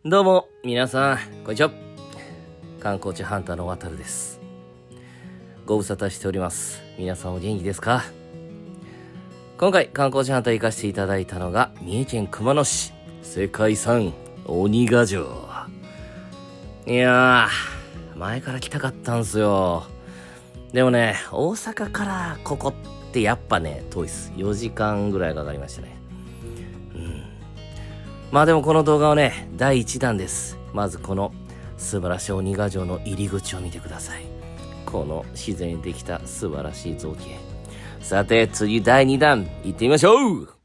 どうも皆さんこんにちは。観光地ハンターの渡るです。ご無沙汰しております。皆さんお元気ですか？今回観光地ハンター行かせていただいたのが三重県熊野市世界遺産鬼ヶ城。いやー前から来たかったんすよ。でもね、大阪からここってやっぱね遠いっす。4時間ぐらいかかりましたね。まあでもこの動画はね第1弾です。まずこの素晴らしい鬼ヶ城の入り口を見てください。この自然にできた素晴らしい造形。さて次第2弾行ってみましょう。